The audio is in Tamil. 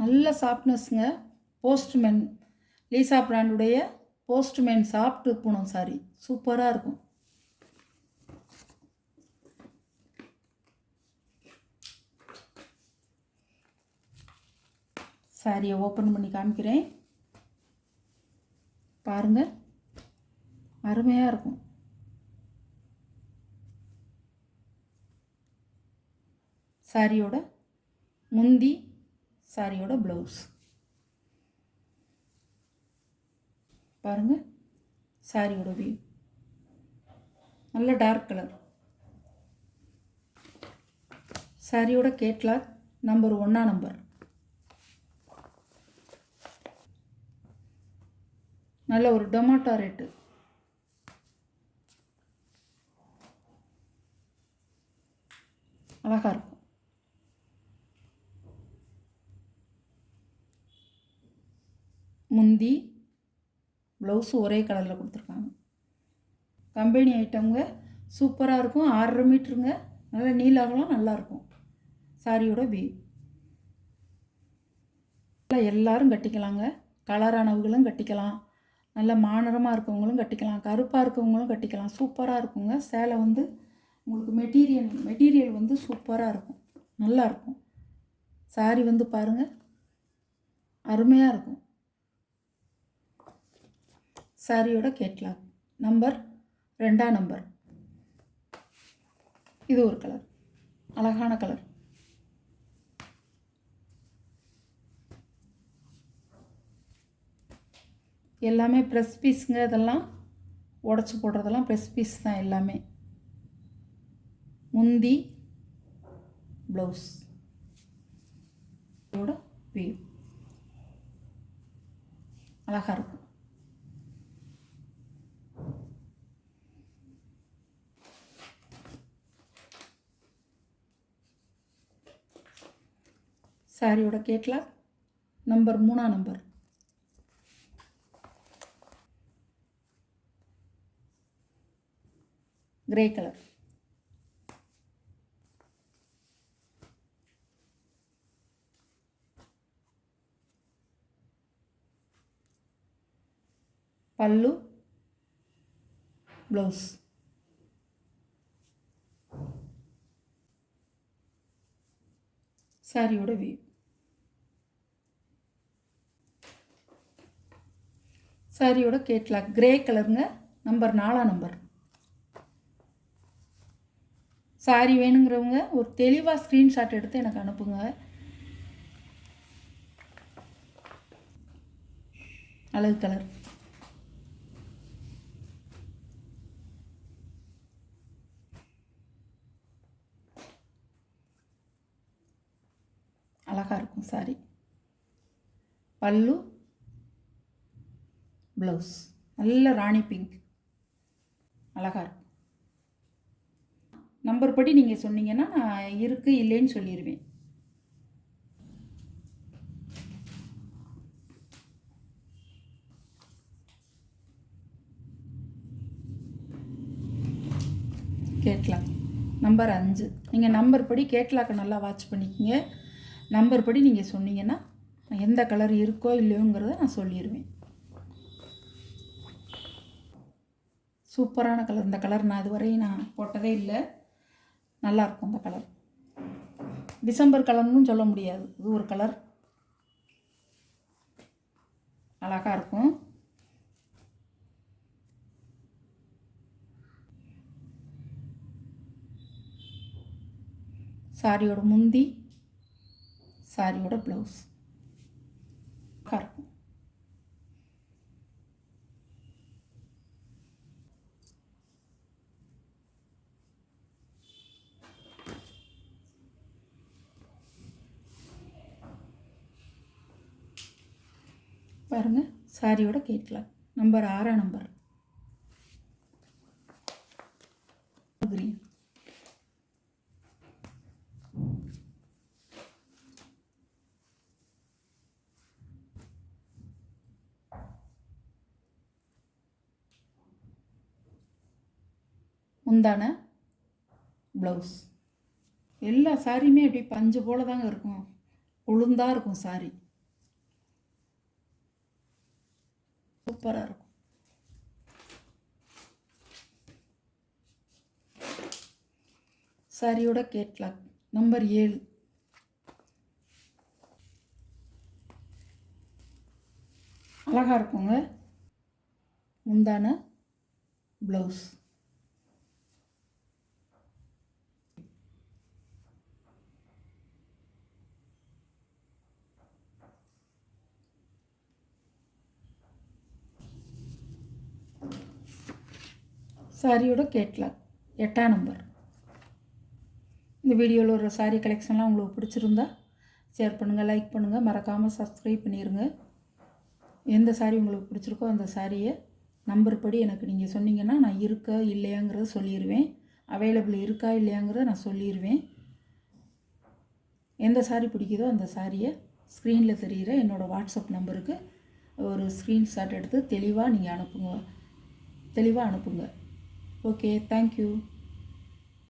நல்ல சாஃப்ட்னஸ்ங்க. போஸ்ட்மேன் லீசா பிராண்டுடைய போஸ்ட்மேன் சாஃப்ட் பூனம் சாரி சூப்பராக இருக்கும். சாரியை ஓப்பன் பண்ணி காமிக்கிறேன் பாருங்கள், அருமையாக இருக்கும். சாரியோட முந்தி, சாரியோட ப்ளவுஸ் பாருங்கள். சாரியோட வியூ நல்ல டார்க் கலர். சாரியோட கேட்லாக் நம்பர் 1 நம்பர். நல்ல ஒரு டொமாட்டோ ரேட்டு. அழகாக இருக்கும். முந்தி ப்ளவுஸு ஒரே கலரில் கொடுத்துருக்காங்க. கம்பெனி ஐட்டம்ங்க, சூப்பராக இருக்கும். 6.5 மீட்டருங்க, நல்ல நீளகலாம் நல்லாயிருக்கும். சாரியோட வியூ எல்லோரும் கட்டிக்கலாங்க. கலரானவங்களும் கட்டிக்கலாம், நல்ல மாநிறமாக இருக்கவங்களும் கட்டிக்கலாம், கருப்பாக இருக்கவங்களும் கட்டிக்கலாம். சூப்பராக இருக்குங்க. சேலை வந்து உங்களுக்கு மெட்டீரியல் வந்து சூப்பராக இருக்கும், நல்லாயிருக்கும். சாரி வந்து பாருங்கள், அருமையாக இருக்கும். சாரியோட கேட்லாக் நம்பர் 2 நம்பர். இது ஒரு கலர், அழகான கலர். எல்லாமே ப்ரெஸ் பீஸுங்க. இதெல்லாம் உடச்சி போடுறதெல்லாம் ப்ரெஸ் பீஸ் தான் எல்லாமே. முந்தி ப்ளவுஸ் இதோட வியூ அழகாக இருக்கும். சாரியோட catalogue number 3 number. Grey colour. பல்லு ப்ளவுஸ். சாரியோட வியூ. சாரியோட கேட்லாக் கிரே கலருங்க, நம்பர் 4 நம்பர். சாரி வேணுங்கிறவங்க ஒரு தெளிவாக ஸ்க்ரீன்ஷாட் எடுத்து எனக்கு அனுப்புங்க. அழகு கலர். அழகாக இருக்கும் சாரி. பல்லு ப்ளவுஸ் நல்ல ராணி பிங்க், அழகாக இருக்கும். நம்பர் படி நீங்கள் சொன்னீங்கன்னா நான் இருக்குது இல்லைன்னு சொல்லிடுவேன். Catalogue number 5. நீங்கள் நம்பர் படி கேட்லாக்கை நல்லா வாட்ச் பண்ணிக்கோங்க. நம்பர் படி நீங்கள் சொன்னீங்கன்னா எந்த கலர் இருக்கோ இல்லையோங்கிறத நான் சொல்லிடுவேன். சூப்பரான கலர். இந்த கலர் நான் இதுவரை நான் போட்டதே இல்லை, நல்லாயிருக்கும் இந்த கலர். டிசம்பர் கலர்னு சொல்ல முடியாது, இது ஒரு கலர், அழகாக இருக்கும். சாரியோட முந்தி, சாரியோட ப்ளவுஸ் அழகாக இருக்கும். பாருங்கள், சாரியோட கேட்லாக் நம்பர் 6 நம்பர். கிரீன். முந்தான ப்ளவுஸ். எல்லா சாரியுமே அப்படி பஞ்சு போல தாங்க இருக்கும், உளுந்தாக இருக்கும் சாரி. சூப்பராக இருக்கும். சாரியோட கேட்லாக் நம்பர் 7. அழகாக இருக்குங்க. முந்தான ப்ளவுஸ். சாரியோட கேட்லாக் 8ஆம் நம்பர். இந்த வீடியோவில் ஒரு சாரீ கலெக்ஷன்லாம் உங்களுக்கு பிடிச்சிருந்தா ஷேர் பண்ணுங்கள், லைக் பண்ணுங்கள், மறக்காமல் சப்ஸ்கிரைப் பண்ணிடுங்க. எந்த சாரீ உங்களுக்கு பிடிச்சிருக்கோ அந்த சாரியை நம்பர் படி எனக்கு நீங்கள் சொன்னீங்கன்னா நான் இருக்கா இல்லையாங்கிறத சொல்லிடுவேன். அவைலபிள் இருக்கா இல்லையாங்கிறத நான் சொல்லிடுவேன். எந்த சாரீ பிடிக்குதோ அந்த சாரியை ஸ்க்ரீனில் தெரிகிற என்னோடய வாட்ஸ்அப் நம்பருக்கு ஒரு ஸ்க்ரீன்ஷாட் எடுத்து தெளிவாக அனுப்புங்க. Okay, thank you.